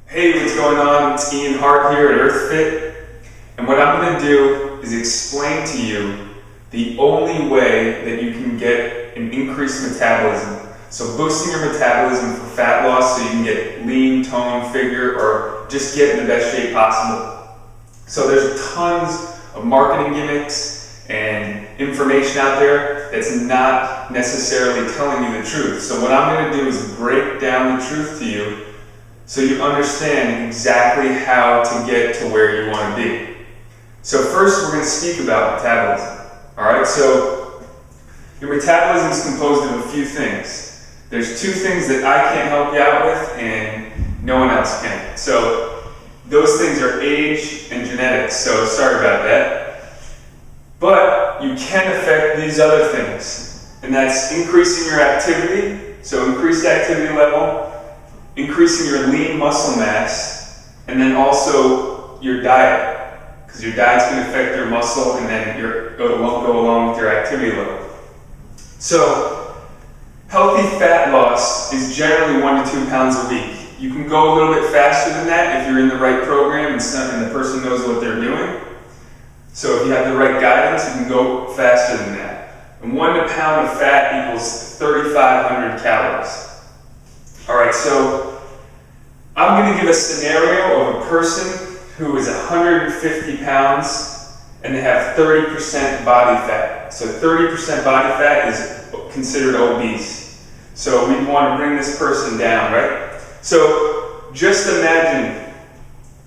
Hey, what's going on? It's Ian Hart here at EarthFIT, and what I'm going to do is explain to you the only way that you can get an increased metabolism. So boosting your metabolism for fat loss so you can get lean, toned, figure, or just get in the best shape possible. So there's tons of marketing gimmicks and information out there that's not necessarily telling you the truth. So what I'm going to do is break down the truth to you so you understand exactly how to get to where you want to be. So first we're going to speak about metabolism. Alright, so your metabolism is composed of a few things. There's two things that I can't help you out with and no one else can. So those things are age and genetics, so sorry about that. But you can affect these other things, and that's increasing your activity, so increased activity level, increasing your lean muscle mass, and then also your diet, because your diet's going to affect your muscle and then it won't go along with your activity level. So healthy fat loss is generally 1 to 2 pounds a week. You can go a little bit faster than that if you're in the right program and the person knows what they're doing. So if you have the right guidance, you can go faster than that. And 1 pound of fat equals 3,500 calories. Alright, so I'm going to give a scenario of a person who is 150 pounds and they have 30% body fat. So 30% body fat is considered obese. So we want to bring this person down, right? So just imagine,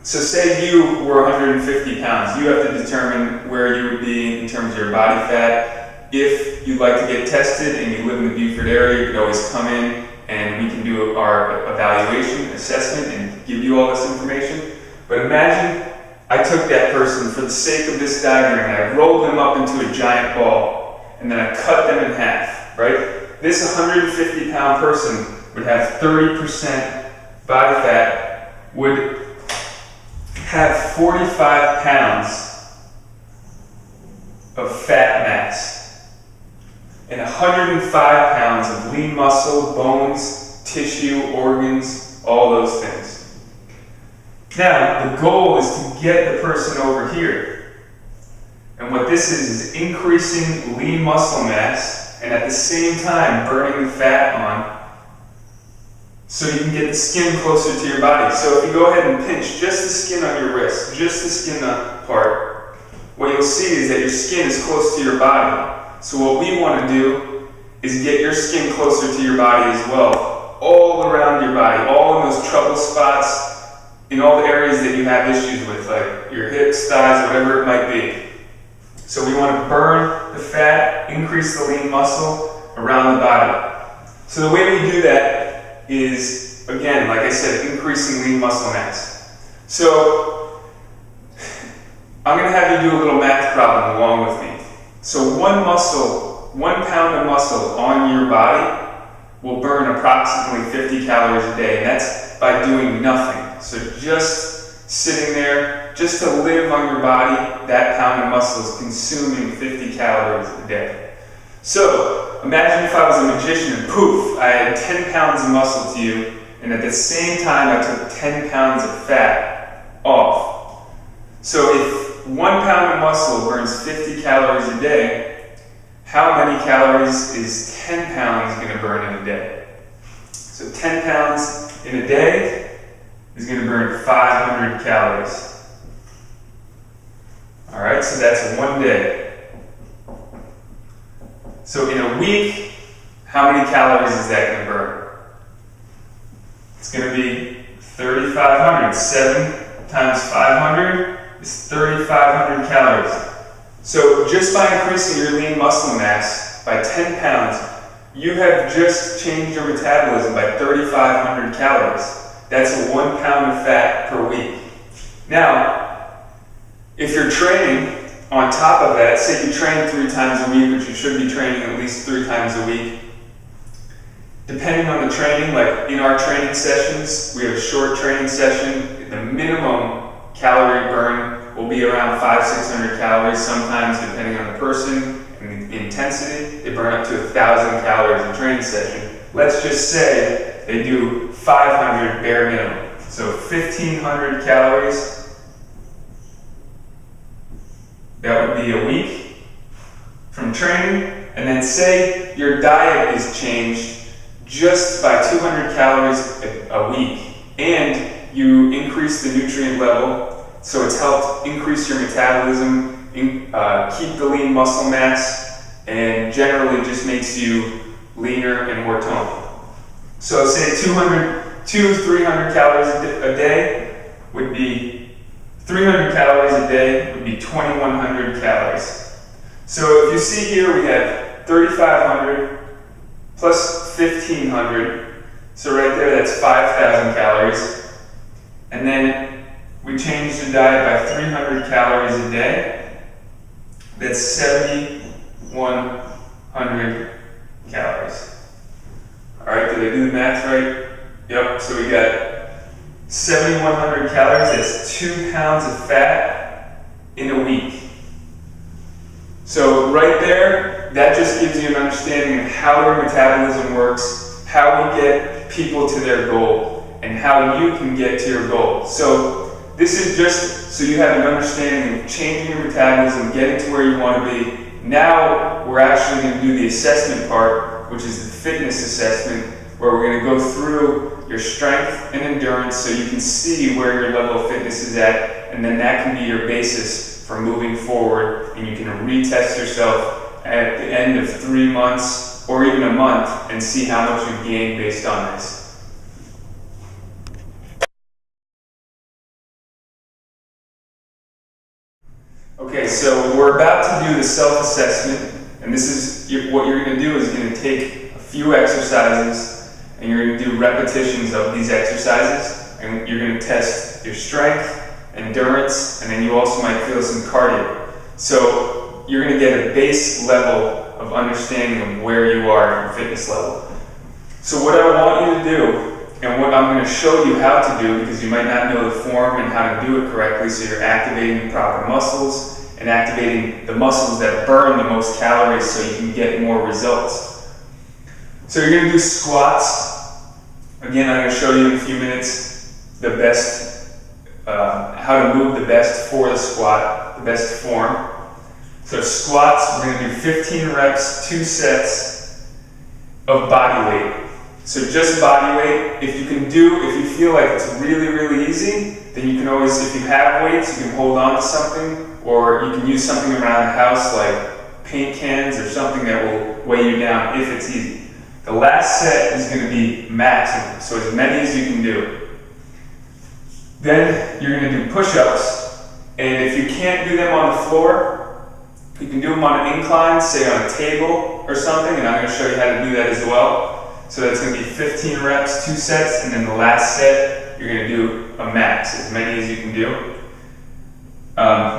so say you were 150 pounds. You have to determine where you would be in terms of your body fat. If you'd like to get tested and you live in the Beaufort area, you could always come in and we can do our evaluation, assessment, and give you all this information. But imagine I took that person, for the sake of this diagram, and I rolled them up into a giant ball, and then I cut them in half, right? This 150 pound person would have 30% body fat, would have 45 pounds of fat mass, and 105 pounds of lean muscle, bones, tissue, organs, all those things. Now, the goal is to get the person over here. And what this is increasing lean muscle mass and at the same time burning the fat on so you can get the skin closer to your body. So if you go ahead and pinch just the skin on your wrist, just the skin part, what you'll see is that your skin is close to your body. So what we want to do is get your skin closer to your body as well, all around your body, all in those trouble spots, in all the areas that you have issues with, like your hips, thighs, whatever it might be. So we want to burn the fat, increase the lean muscle around the body. So the way we do that is, again, like I said, increasing lean muscle mass. So I'm going to have you do a little math problem along with me. So 1 pound of muscle on your body will burn approximately 50 calories a day, and that's by doing nothing. So just sitting there, just to live on your body, that pound of muscle is consuming 50 calories a day. So imagine if I was a magician and poof, I had 10 pounds of muscle to you, and at the same time I took 10 pounds of fat off. So if 1 pound of muscle burns 50 calories a day, how many calories is 10 pounds going to burn in a day? So 10 pounds in a day is going to burn 500 calories. Alright, so that's 1 day. So in a week, how many calories is that going to burn? It's going to be 3,500. 7 times 500 is 3,500 calories. So just by increasing your lean muscle mass by 10 pounds, you have just changed your metabolism by 3,500 calories. That's 1 pound of fat per week. Now, if you're training on top of that, say you train 3 times a week, which you should be training at least 3 times a week, depending on the training, like in our training sessions, we have a short training session, the minimum calorie burn will be around 500-600 calories, sometimes depending on the person and the intensity, they burn up to 1,000 calories in training session. Let's just say they do 500 bare minimum. So 1,500 calories. That would be a week from training. And then say your diet is changed just by 200 calories a week, and you increase the nutrient level, so it's helped increase your metabolism, keep the lean muscle mass, and generally just makes you leaner and more toned. So say 300 calories a day would be 300 calories a day would be 2,100 calories. So if you see here, we have 3,500 plus 1,500. So right there, that's 5,000 calories. And then we change the diet by 300 calories a day. That's 7,100 calories. All right, did I do the math right? Yep, so we got 7,100 calories. That's 2 pounds of fat in a week. So right there, that just gives you an understanding of how your metabolism works, how we get people to their goal, and how you can get to your goal. So this is just so you have an understanding of changing your metabolism, getting to where you want to be. Now we're actually going to do the assessment part, which is the fitness assessment, where we're going to go through your strength and endurance so you can see where your level of fitness is at, and then that can be your basis for moving forward, and you can retest yourself at the end of 3 months or even a month and see how much you've gained based on this. Okay, so we're about to do the self-assessment, and this is what you're going to do is you're going to take a few exercises and you're going to do repetitions of these exercises, and you're going to test your strength, endurance, and then you also might feel some cardio. So you're going to get a base level of understanding of where you are in your fitness level. So what I want you to do, and what I'm going to show you how to do, because you might not know the form and how to do it correctly, so you're activating the proper muscles and activating the muscles that burn the most calories so you can get more results. So you're going to do squats. Again, I'm going to show you in a few minutes the best how to move the best for the squat, the best form. So squats, we're going to do 15 reps, 2 sets of body weight. So just body weight. If you feel like it's really, really easy, then you can always, if you have weights, you can hold on to something, or you can use something around the house like paint cans or something that will weigh you down if it's easy. The last set is going to be maximum, so as many as you can do. Then you're going to do push-ups, and if you can't do them on the floor, you can do them on an incline, say on a table or something, and I'm going to show you how to do that as well. So that's going to be 15 reps, 2 sets, and then the last set, you're going to do a max, as many as you can do.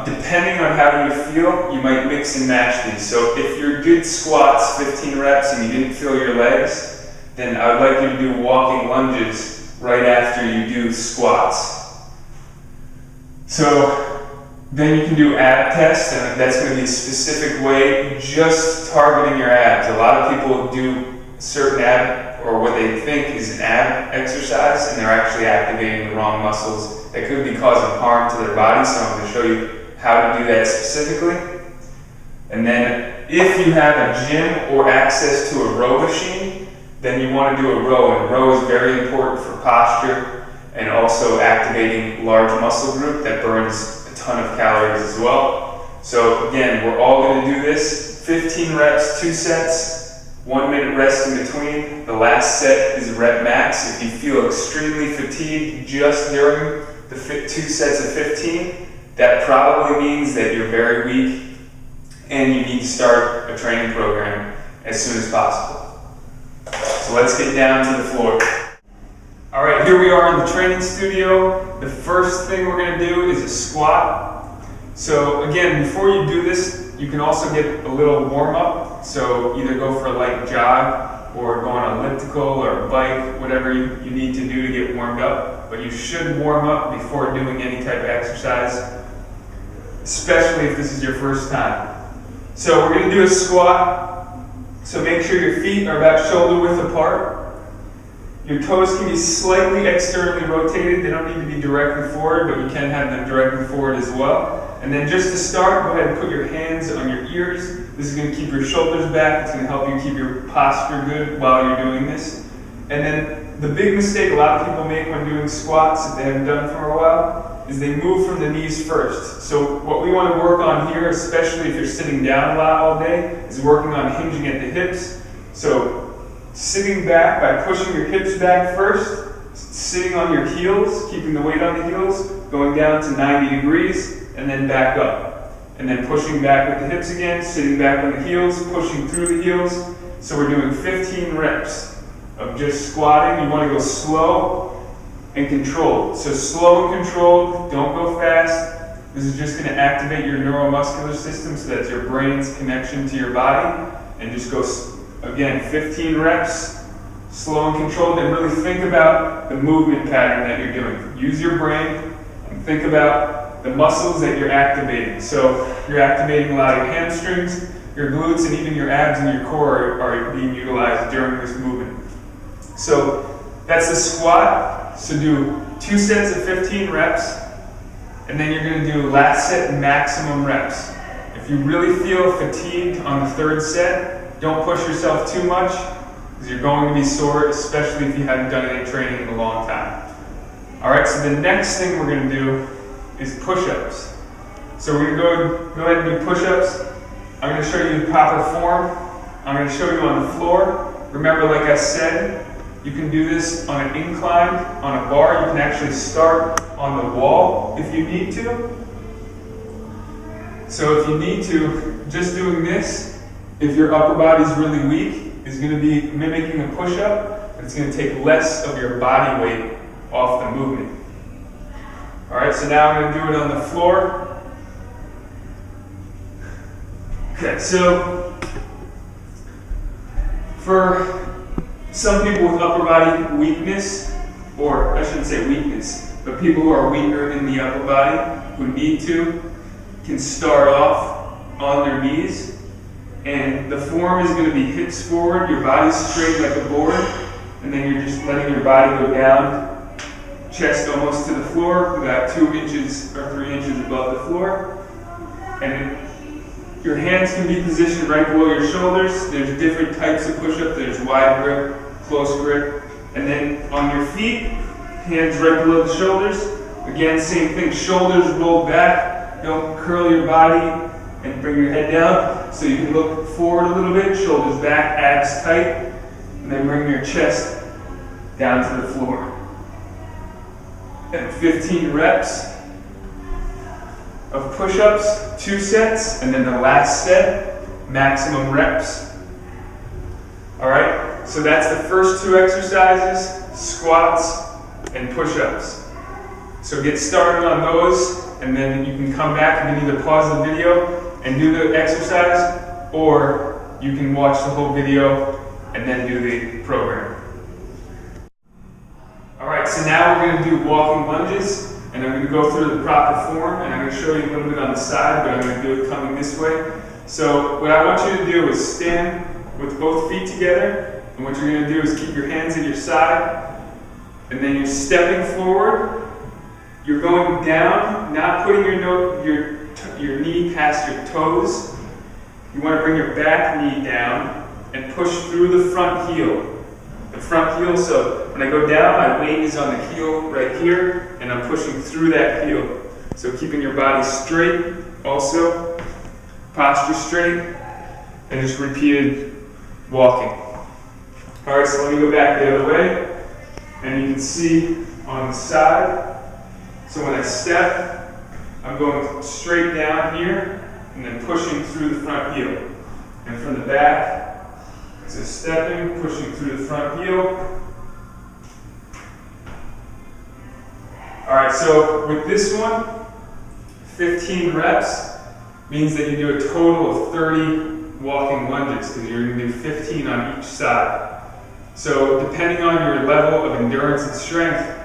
Depending on how you feel, you might mix and match these. So if you're good squats, 15 reps, and you didn't feel your legs, then I would like you to do walking lunges right after you do squats. So then you can do ab tests, and that's going to be a specific way, just targeting your abs. A lot of people do certain ab, or what they think is an ab exercise, and they're actually activating the wrong muscles that could be causing harm to their body. So I'm going to show you how to do that specifically. And then if you have a gym or access to a row machine, then you want to do a row, and row is very important for posture and also activating large muscle group that burns a ton of calories as well. So again, we're all going to do this, 15 reps, 2 sets, 1 minute rest in between. The last set is rep max. If you feel extremely fatigued just during the 2 sets of 15, that probably means that you're very weak and you need to start a training program as soon as possible. So let's get down to the floor. All right, here we are in the training studio. The first thing we're going to do is a squat. So again, before you do this, you can also get a little warm up. So either go for a light jog or go on an elliptical or a bike, whatever you need to do to get warmed up. But you should warm up before doing any type of exercise, especially if this is your first time. So we're going to do a squat. So make sure your feet are about shoulder width apart. Your toes can be slightly externally rotated. They don't need to be directly forward, but you can have them directly forward as well. And then just to start, go ahead and put your hands on your ears. This is going to keep your shoulders back. It's going to help you keep your posture good while you're doing this. And then the big mistake a lot of people make when doing squats, if they haven't done it for a while, is they move from the knees first. So what we want to work on here, especially if you're sitting down a lot all day, is working on hinging at the hips. So sitting back by pushing your hips back first, sitting on your heels, keeping the weight on the heels, going down to 90 degrees, and then back up. And then pushing back with the hips again, sitting back on the heels, pushing through the heels. So we're doing 15 reps of just squatting. You want to go slow and controlled. So slow and controlled, don't go fast. This is just going to activate your neuromuscular system, so that's your brain's connection to your body. And just go, again, 15 reps, slow and controlled, and really think about the movement pattern that you're doing. Use your brain and think about the muscles that you're activating. So you're activating a lot of your hamstrings, your glutes, and even your abs and your core are being utilized during this movement. So that's the squat. So do 2 sets of 15 reps, and then you're going to do last set maximum reps. If you really feel fatigued on the 3rd set, don't push yourself too much, because you're going to be sore, especially if you haven't done any training in a long time. Alright, so the next thing we're going to do is push-ups. So we're going to go ahead and do push-ups. I'm going to show you the proper form. I'm going to show you on the floor. Remember, like I said, you can do this on an incline, on a bar. You can actually start on the wall if you need to. So if you need to, just doing this, if your upper body's really weak, is going to be mimicking a push-up, but it's going to take less of your body weight off the movement. Alright, so now I'm going to do it on the floor. Okay, so for some people with upper body weakness, or I shouldn't say weakness, but people who are weaker in the upper body, who need to, can start off on their knees. And the form is going to be hips forward, your body's straight like a board, and then you're just letting your body go down, chest almost to the floor, about 2 inches or 3 inches above the floor. And your hands can be positioned right below your shoulders. There's different types of push-up. There's wide grip, close grip. And then on your feet, hands right below the shoulders. Again, same thing, shoulders rolled back. Don't curl your body and bring your head down. So you can look forward a little bit, shoulders back, abs tight. And then bring your chest down to the floor. And 15 reps of push-ups, 2 sets, and then the last set, maximum reps. Alright, so that's the first 2 exercises, squats and push-ups. So get started on those, and then you can come back and either pause the video and do the exercise, or you can watch the whole video and then do the program. Alright, so now we're going to do walking lunges, and I'm going to go through the proper form, and I'm going to show you a little bit on the side, but I'm going to do it coming this way. So what I want you to do is stand with both feet together, and what you're going to do is keep your hands at your side, and then you're stepping forward. You're going down, not putting your knee past your toes. You want to bring your back knee down and push through the front heel. The front heel, so when I go down, my weight is on the heel right here, and I'm pushing through that heel. So keeping your body straight, also, posture straight, and just repeated walking. Alright, so let me go back the other way, and you can see on the side, so when I step, I'm going straight down here, and then pushing through the front heel. And from the back, so stepping, pushing through the front heel. Alright, so with this one, 15 reps means that you do a total of 30 walking lunges, because you're going to do 15 on each side. So depending on your level of endurance and strength,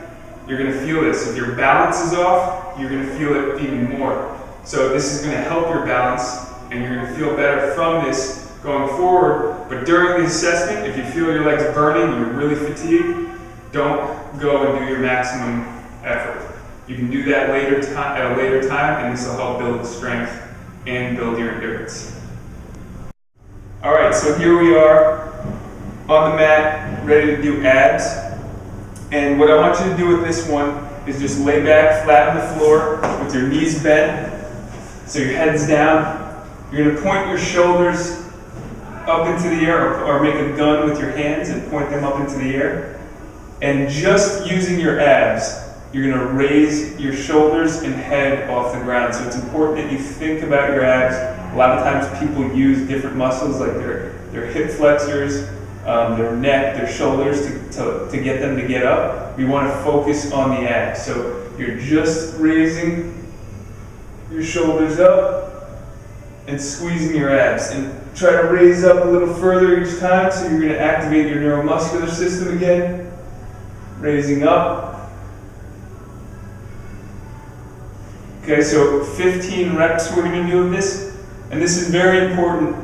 you're going to feel this. If your balance is off, you're going to feel it even more. So this is going to help your balance, and you're going to feel better from this going forward. But during the assessment, if you feel your legs burning, you're really fatigued, Don't go and do your maximum effort. You can do that at a later time, and this will help build strength and build your endurance. All right, so here we are on the mat, ready to do abs. And what I want you to do with this one is just lay back flat on the floor with your knees bent, so your head's down. You're going to point your shoulders up into the air, or make a gun with your hands and point them up into the air. And just using your abs, you're going to raise your shoulders and head off the ground. So it's important that you think about your abs. A lot of times people use different muscles like their hip flexors, their neck, their shoulders to get them to get up. We want to focus on the abs. So you're just raising your shoulders up and squeezing your abs. And try to raise up a little further each time, so you're going to activate your neuromuscular system again. Raising up. Okay, so 15 reps we're going to do of this. And this is very important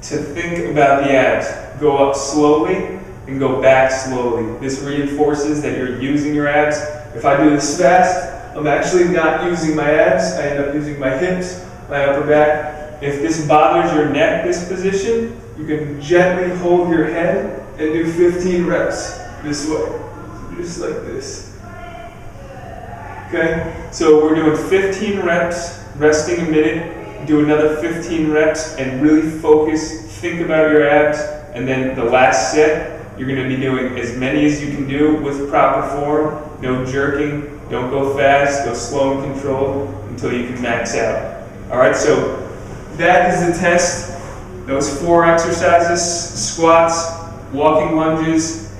to think about the abs. Go up slowly and go back slowly. This reinforces that you're using your abs. If I do this fast, I'm actually not using my abs. I end up using my hips, my upper back. If this bothers your neck, this position, you can gently hold your head and do 15 reps this way. Just like this. Okay? So we're doing 15 reps, resting a minute, do another 15 reps, and really focus, think about your abs, and then the last set, you're going to be doing as many as you can do with proper form, no jerking, don't go fast, go slow and controlled until you can max out. Alright, so that is the test. Those 4 exercises: squats, walking lunges,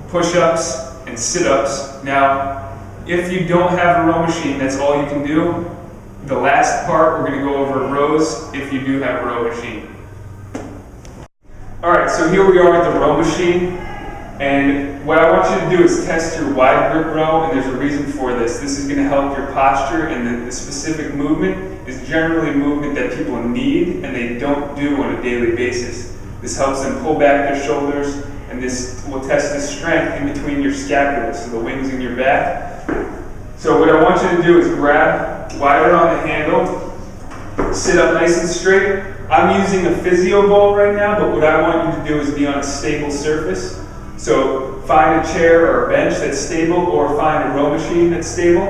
push-ups, and sit-ups. Now, if you don't have a row machine, that's all you can do. The last part, we're going to go over rows if you do have a row machine. Alright, so here we are at the row machine. And what I want you to do is test your wide grip row, and there's a reason for this. This is going to help your posture, and the specific movement is generally a movement that people need and they don't do on a daily basis. This helps them pull back their shoulders, and this will test the strength in between your scapula, so the wings in your back. So what I want you to do is grab wider on the handle, sit up nice and straight. I'm using a physio ball right now, but what I want you to do is be on a stable surface. So find a chair or a bench that's stable, or find a row machine that's stable.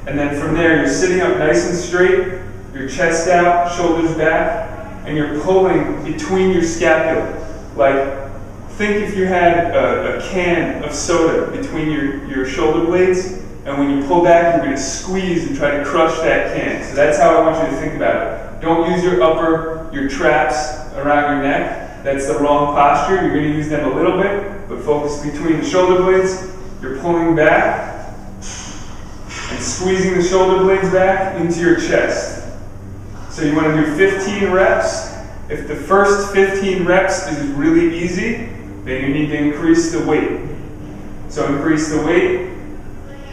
And then from there, you're sitting up nice and straight, your chest out, shoulders back, and you're pulling between your scapula. Like, think if you had a can of soda between your shoulder blades, and when you pull back, you're going to squeeze and try to crush that can. So that's how I want you to think about it. Don't use your traps around your neck. That's the wrong posture. You're going to use them a little bit, but focus between the shoulder blades. You're pulling back and squeezing the shoulder blades back into your chest. So you want to do 15 reps. If the first 15 reps is really easy, then you need to increase the weight. So increase the weight,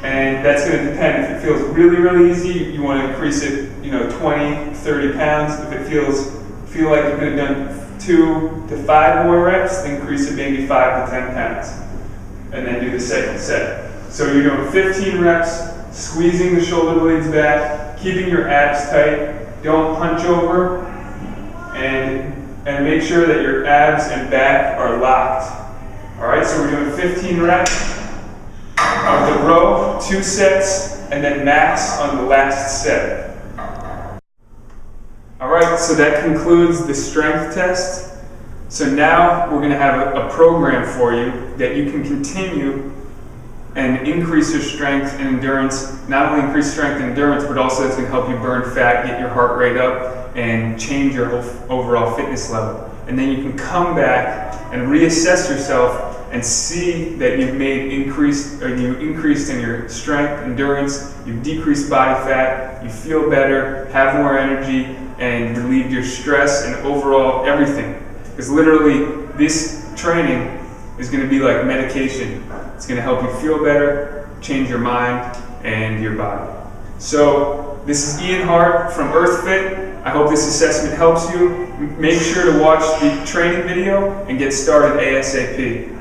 and that's going to depend. If it feels really, really easy, you want to increase it, 20, 30 pounds. If it feel like you could have done 2 to 5 more reps, increase it maybe 5 to 10 pounds. And then do the second set. So you're doing 15 reps, squeezing the shoulder blades back, keeping your abs tight, don't hunch over, and make sure that your abs and back are locked. Alright, so we're doing 15 reps of the row, 2 sets, and then max on the last set. Alright, so that concludes the strength test. So now we're going to have a program for you that you can continue and increase your strength and endurance. Not only increase strength and endurance, but also it's going to help you burn fat, get your heart rate up, and change your overall fitness level. And then you can come back and reassess yourself and see that you've increased in your strength, endurance, you've decreased body fat, you feel better, have more energy, and relieved your stress and overall everything. Because literally, this training is going to be like medication. It's going to help you feel better, change your mind, and your body. So, this is Ian Hart from EarthFIT. I hope this assessment helps you. Make sure to watch the training video and get started ASAP.